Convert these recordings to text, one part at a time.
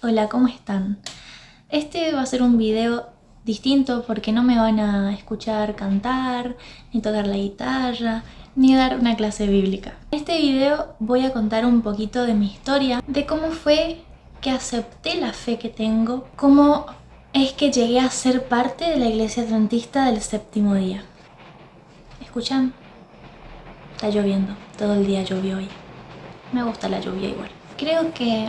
Hola, ¿cómo están? Este va a ser un video distinto porque no me van a escuchar cantar, ni tocar la guitarra, ni dar una clase bíblica. En este video voy a contar un poquito de mi historia, de cómo fue que acepté la fe que tengo, cómo es que llegué a ser parte de la iglesia adventista del séptimo día. ¿Escuchan? Está lloviendo, todo el día llovió hoy. Me gusta la lluvia igual. Creo que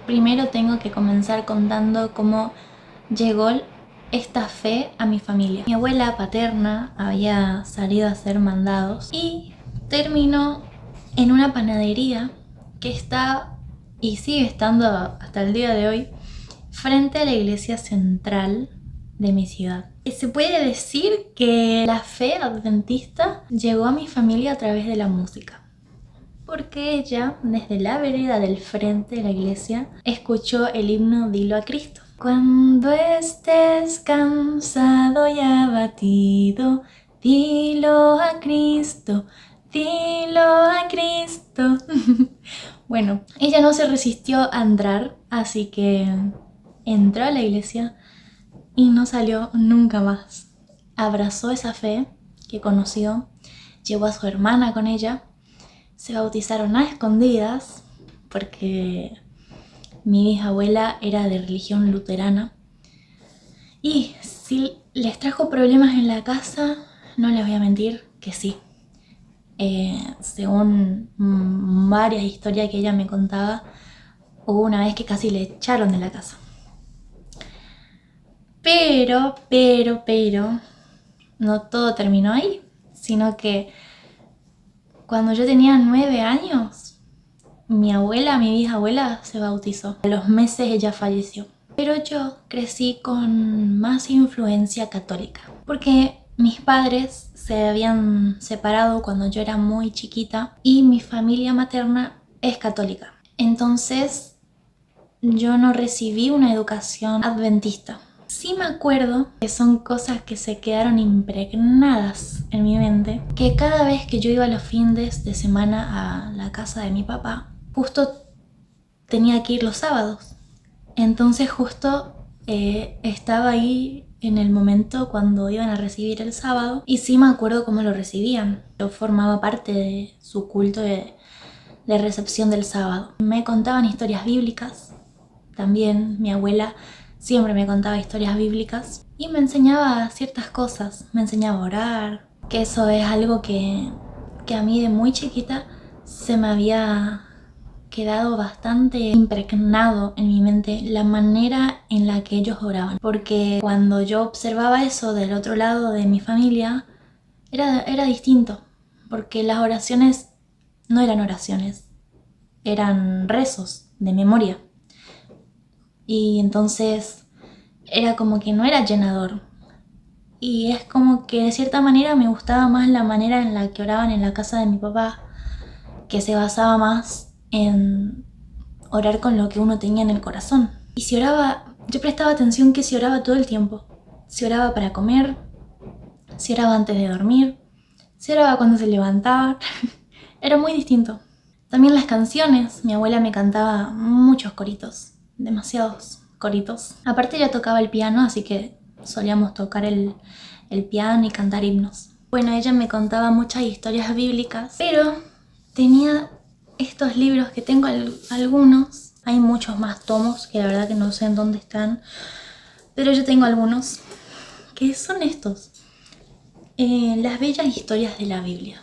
primero tengo que comenzar contando cómo llegó esta fe a mi familia. Mi abuela paterna había salido a hacer mandados y terminó en una panadería que está y sigue estando hasta el día de hoy frente a la iglesia central de mi ciudad. Se puede decir que la fe adventista llegó a mi familia a través de la música, porque ella, desde la vereda del frente de la iglesia, escuchó el himno Dilo a Cristo. Cuando estés cansado y abatido, dilo a Cristo, dilo a Cristo. Bueno, ella no se resistió a entrar, así que entró a la iglesia y no salió nunca más. Abrazó esa fe que conoció, llevó a su hermana con ella. Se bautizaron a escondidas porque mi bisabuela era de religión luterana. Y si les trajo problemas en la casa, no les voy a mentir que sí. Según varias historias que ella me contaba, hubo una vez que casi le echaron de la casa. Pero, no todo terminó ahí, sino que cuando yo tenía 9 años, mi bisabuela, se bautizó. A los meses ella falleció. Pero yo crecí con más influencia católica, porque mis padres se habían separado cuando yo era muy chiquita y mi familia materna es católica. Entonces yo no recibí una educación adventista. Sí me acuerdo que son cosas que se quedaron impregnadas en mi mente, que cada vez que yo iba los fines de semana a la casa de mi papá, justo tenía que ir los sábados. Entonces justo estaba ahí en el momento cuando iban a recibir el sábado, y sí me acuerdo cómo lo recibían. Yo formaba parte de su culto de recepción del sábado. Me contaban historias bíblicas. También mi abuela siempre me contaba historias bíblicas y me enseñaba ciertas cosas. Me enseñaba a orar, que eso es algo que a mí de muy chiquita se me había quedado bastante impregnado en mi mente, la manera en la que ellos oraban. Porque cuando yo observaba eso del otro lado de mi familia, era distinto. Porque las oraciones no eran oraciones, eran rezos de memoria. Y entonces era como que no era llenador. Y es como que de cierta manera me gustaba más la manera en la que oraban en la casa de mi papá, que se basaba más en orar con lo que uno tenía en el corazón. Y si oraba, yo prestaba atención que si oraba todo el tiempo. Si oraba para comer, si oraba antes de dormir, si oraba cuando se levantaba. Era muy distinto. También las canciones, mi abuela me cantaba muchos coritos, demasiados coritos. Aparte ella tocaba el piano, así que solíamos tocar el piano y cantar himnos. Bueno, ella me contaba muchas historias bíblicas, pero tenía estos libros que tengo algunos. Hay muchos más tomos que la verdad que no sé en dónde están, pero yo tengo algunos. ¿Qué son estos? Las bellas historias de la Biblia.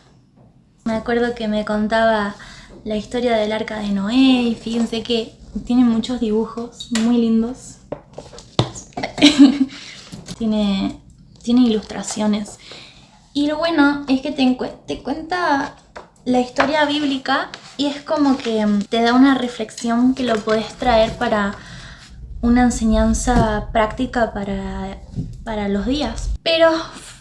Me acuerdo que me contaba la historia del arca de Noé y fíjense que tiene muchos dibujos muy lindos. tiene ilustraciones. Y lo bueno es que te cuenta la historia bíblica y es como que te da una reflexión que lo podés traer para una enseñanza práctica para los días. Pero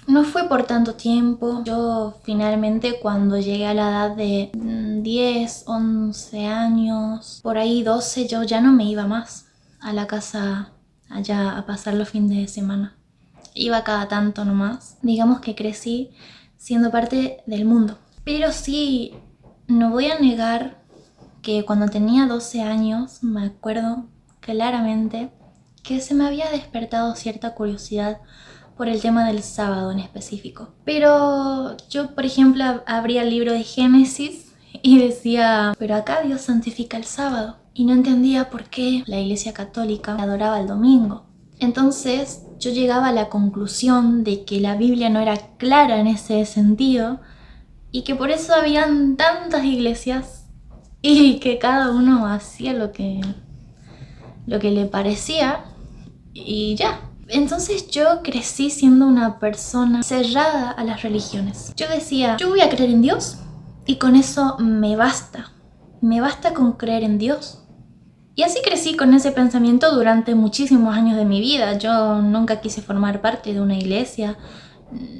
no fue por tanto tiempo. Yo finalmente, cuando llegué a la edad de 10, 11 años, por ahí 12, yo ya no me iba más a la casa allá a pasar los fines de semana. Iba cada tanto nomás. Digamos que crecí siendo parte del mundo. Pero sí, no voy a negar que cuando tenía 12 años, me acuerdo claramente que se me había despertado cierta curiosidad por el tema del sábado en específico. Pero yo, por ejemplo, abría el libro de Génesis y decía, pero acá Dios santifica el sábado. Y no entendía por qué la Iglesia Católica adoraba el domingo. Entonces yo llegaba a la conclusión de que la Biblia no era clara en ese sentido y que por eso habían tantas iglesias y que cada uno hacía lo que le parecía y ya. Entonces yo crecí siendo una persona cerrada a las religiones. Yo decía, yo voy a creer en Dios y con eso me basta. Me basta con creer en Dios. Y así crecí con ese pensamiento durante muchísimos años de mi vida. Yo nunca quise formar parte de una iglesia.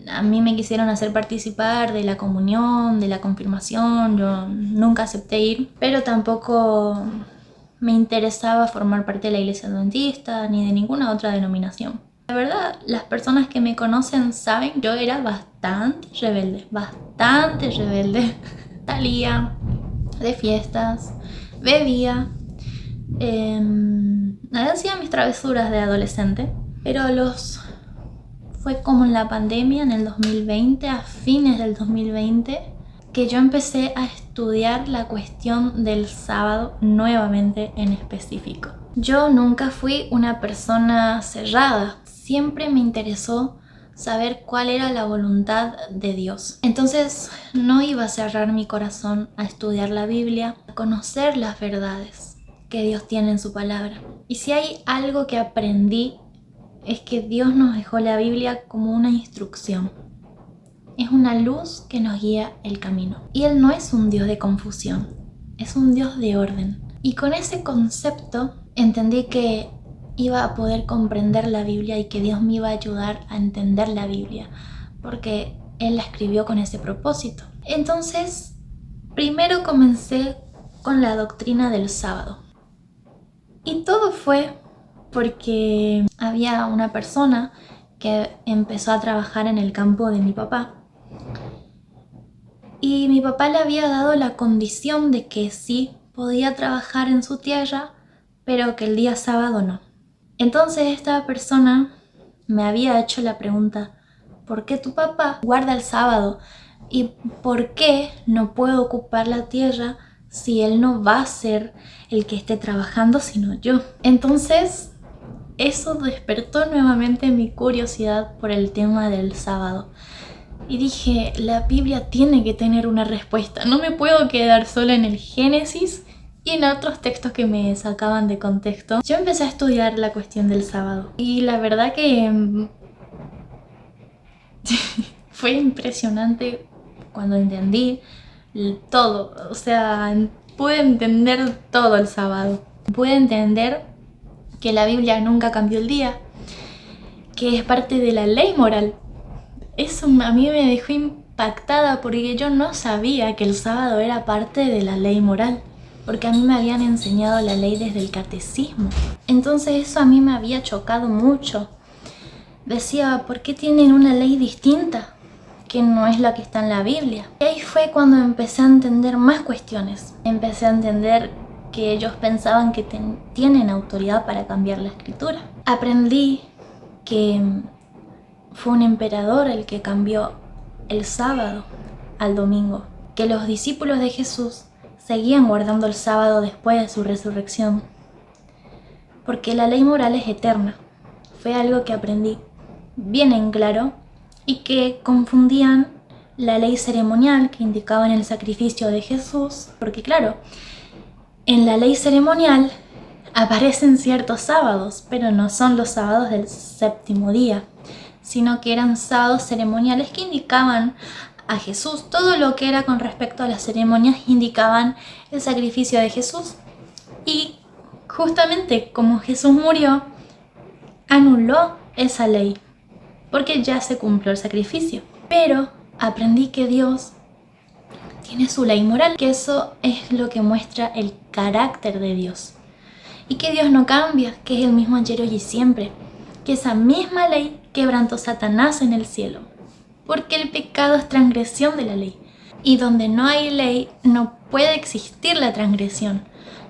A mí me quisieron hacer participar de la comunión, de la confirmación. Yo nunca acepté ir, pero tampoco me interesaba formar parte de la iglesia adventista ni de ninguna otra denominación. La verdad, las personas que me conocen saben que yo era bastante rebelde. Salía de fiestas, bebía, hacía mis travesuras de adolescente, pero fue como en la pandemia, en el 2020, a fines del 2020, que yo empecé a estudiar la cuestión del sábado nuevamente en específico. Yo nunca fui una persona cerrada, siempre me interesó saber cuál era la voluntad de Dios. Entonces no iba a cerrar mi corazón a estudiar la Biblia, a conocer las verdades que Dios tiene en su palabra. Y si hay algo que aprendí es que Dios nos dejó la Biblia como una instrucción. Es una luz que nos guía el camino. Y Él no es un Dios de confusión, es un Dios de orden. Y con ese concepto entendí que iba a poder comprender la Biblia y que Dios me iba a ayudar a entender la Biblia, porque Él la escribió con ese propósito. Entonces, primero comencé con la doctrina del sábado. Y todo fue porque había una persona que empezó a trabajar en el campo de mi papá. Y mi papá le había dado la condición de que sí podía trabajar en su tierra, pero que el día sábado no. Entonces esta persona me había hecho la pregunta, ¿por qué tu papá guarda el sábado? ¿Y por qué no puedo ocupar la tierra si él no va a ser el que esté trabajando sino yo? Entonces eso despertó nuevamente mi curiosidad por el tema del sábado. Y dije, la Biblia tiene que tener una respuesta. No me puedo quedar sola en el Génesis y en otros textos que me sacaban de contexto. Yo empecé a estudiar la cuestión del sábado. Y la verdad que fue impresionante cuando entendí todo. O sea, pude entender todo el sábado. Pude entender que la Biblia nunca cambió el día, que es parte de la ley moral. Eso a mí me dejó impactada porque yo no sabía que el sábado era parte de la ley moral, porque a mí me habían enseñado la ley desde el catecismo. Entonces eso a mí me había chocado mucho. Decía, ¿por qué tienen una ley distinta que no es la que está en la Biblia? Y ahí fue cuando empecé a entender más cuestiones. Empecé a entender que ellos pensaban que tienen autoridad para cambiar la escritura. Aprendí que fue un emperador el que cambió el sábado al domingo, que los discípulos de Jesús seguían guardando el sábado después de su resurrección, porque la ley moral es eterna. Fue algo que aprendí bien en claro y que confundían la ley ceremonial que indicaba en el sacrificio de Jesús, porque claro, en la ley ceremonial aparecen ciertos sábados, pero no son los sábados del séptimo día, sino que eran sábados ceremoniales que indicaban a Jesús. Todo lo que era con respecto a las ceremonias indicaban el sacrificio de Jesús. Y justamente como Jesús murió, anuló esa ley, porque ya se cumplió el sacrificio. Pero aprendí que Dios tiene su ley moral, que eso es lo que muestra el carácter de Dios. Y que Dios no cambia, que es el mismo ayer, hoy y siempre. Que esa misma ley quebrantó Satanás en el cielo, porque el pecado es transgresión de la ley. Y donde no hay ley, no puede existir la transgresión.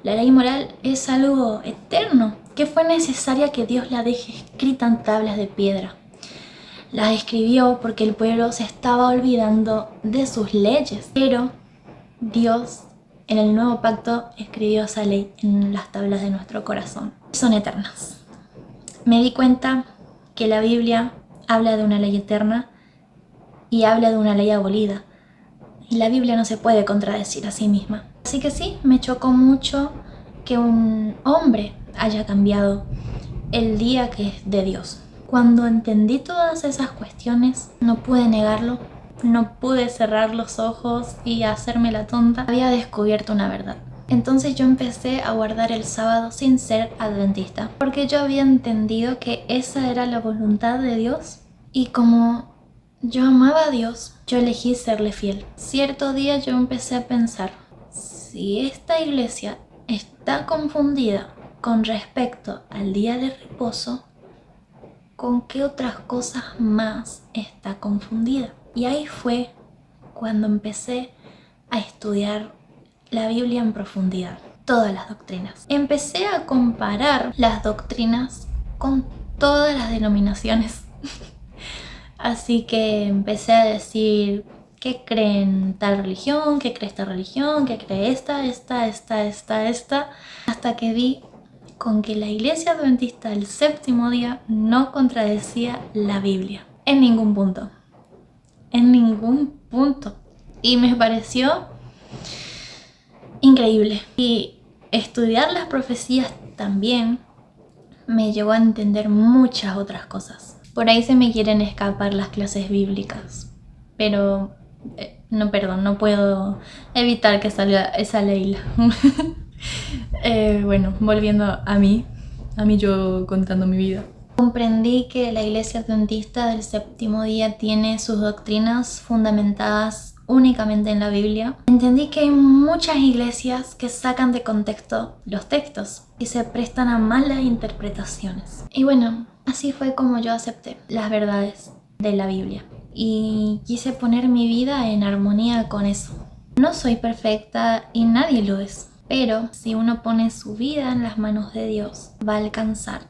La ley moral es algo eterno, que fue necesaria que Dios la deje escrita en tablas de piedra. La escribió porque el pueblo se estaba olvidando de sus leyes, pero Dios en el nuevo pacto escribió esa ley en las tablas de nuestro corazón. Son eternas. Me di cuenta que la Biblia habla de una ley eterna y habla de una ley abolida. Y la Biblia no se puede contradecir a sí misma. Así que sí, me chocó mucho que un hombre haya cambiado el día que es de Dios. Cuando entendí todas esas cuestiones, no pude negarlo, no pude cerrar los ojos y hacerme la tonta. Había descubierto una verdad. Entonces yo empecé a guardar el sábado sin ser adventista, porque yo había entendido que esa era la voluntad de Dios y como yo amaba a Dios, yo elegí serle fiel. Cierto día yo empecé a pensar, si esta iglesia está confundida con respecto al día de reposo, ¿con qué otras cosas más está confundida? Y ahí fue cuando empecé a estudiar la Biblia en profundidad, todas las doctrinas. Empecé a comparar las doctrinas con todas las denominaciones. Así que empecé a decir, ¿qué creen tal religión? ¿Qué cree esta religión? ¿Qué cree esta? Hasta que di con que la iglesia adventista del séptimo día no contradecía la Biblia. En ningún punto. En ningún punto. Y me pareció increíble. Y estudiar las profecías también me llevó a entender muchas otras cosas. Por ahí se me quieren escapar las clases bíblicas, pero no puedo evitar que salga esa Leila. Bueno, volviendo a mí yo contando mi vida. Comprendí que la iglesia adventista del séptimo día tiene sus doctrinas fundamentadas únicamente en la Biblia. Entendí que hay muchas iglesias que sacan de contexto los textos y se prestan a malas interpretaciones. Y bueno, así fue como yo acepté las verdades de la Biblia y quise poner mi vida en armonía con eso. No soy perfecta y nadie lo es, pero si uno pone su vida en las manos de Dios, va a alcanzar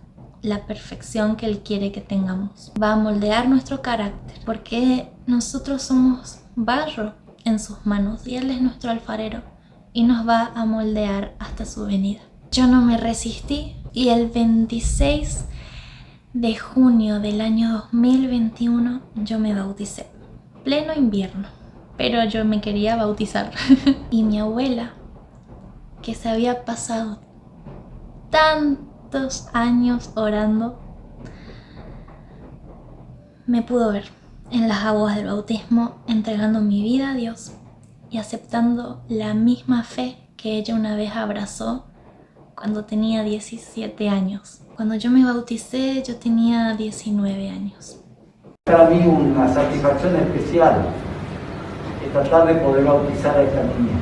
la perfección que Él quiere que tengamos. Va a moldear nuestro carácter, porque nosotros somos barro en sus manos y Él es nuestro alfarero y nos va a moldear hasta su venida. Yo no me resistí y el 26 de junio del año 2021 yo me bauticé. Pleno invierno, pero yo me quería bautizar. Y mi abuela, que se había pasado tantos años orando, me pudo ver en las aguas del bautismo, entregando mi vida a Dios y aceptando la misma fe que ella una vez abrazó cuando tenía 17 años. Cuando yo me bauticé, yo tenía 19 años. Para mí una satisfacción especial es tratar de poder bautizar a esta niña.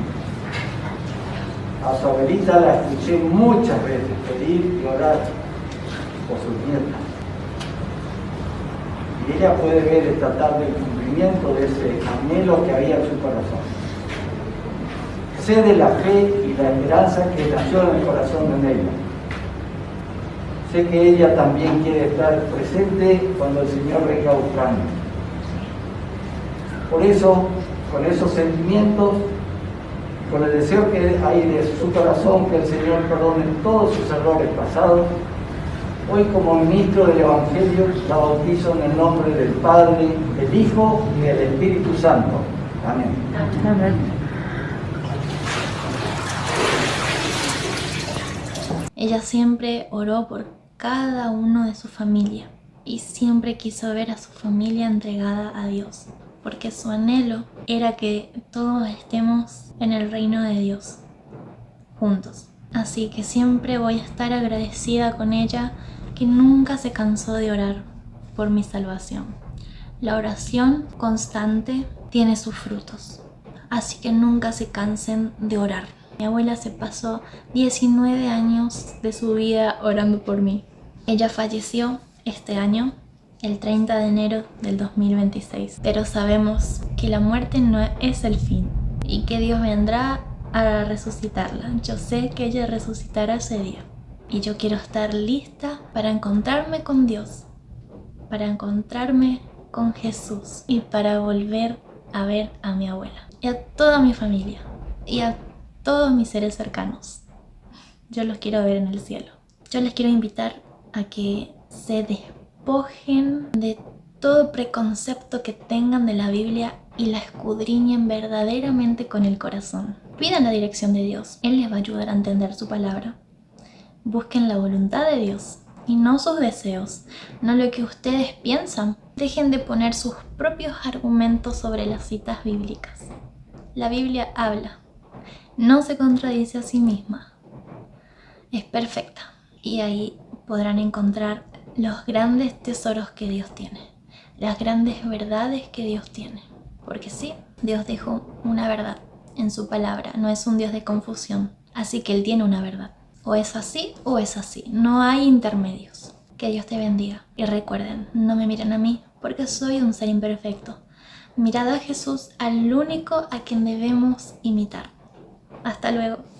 A su abuelita la escuché muchas veces pedir y orar por sus nietas. Y ella puede ver esta tarde el cumplimiento de ese anhelo que había en su corazón. Sé de la fe y la esperanza que nació en el corazón de Neila. Sé que ella también quiere estar presente cuando el Señor venga a buscarnos. Por eso, con esos sentimientos, con el deseo que hay de su corazón que el Señor perdone todos sus errores pasados, hoy como ministro del Evangelio la bautizo en el nombre del Padre, del Hijo y del Espíritu Santo. Amén. Amén. Ella siempre oró por cada uno de su familia y siempre quiso ver a su familia entregada a Dios, porque su anhelo era que todos estemos en el reino de Dios, juntos. Así que siempre voy a estar agradecida con ella, que nunca se cansó de orar por mi salvación. La oración constante tiene sus frutos, así que nunca se cansen de orar. Mi abuela se pasó 19 años de su vida orando por mí. Ella falleció este año, el 30 de enero del 2026. Pero sabemos que la muerte no es el fin y que Dios vendrá a resucitarla. Yo sé que ella resucitará ese día. Y yo quiero estar lista para encontrarme con Dios, para encontrarme con Jesús y para volver a ver a mi abuela y a toda mi familia y a todos mis seres cercanos. Yo los quiero ver en el cielo. Yo les quiero invitar a que se despojen de todo preconcepto que tengan de la Biblia y la escudriñen verdaderamente con el corazón. Pidan la dirección de Dios. Él les va a ayudar a entender su palabra. Busquen la voluntad de Dios y no sus deseos, no lo que ustedes piensan. Dejen de poner sus propios argumentos sobre las citas bíblicas. La Biblia habla, no se contradice a sí misma. Es perfecta y ahí podrán encontrar los grandes tesoros que Dios tiene, las grandes verdades que Dios tiene. Porque sí, Dios dejó una verdad en su palabra, no es un Dios de confusión, así que Él tiene una verdad. O es así o es así, no hay intermedios. Que Dios te bendiga y recuerden, no me miren a mí porque soy un ser imperfecto. Mirad a Jesús, al único a quien debemos imitar. Hasta luego.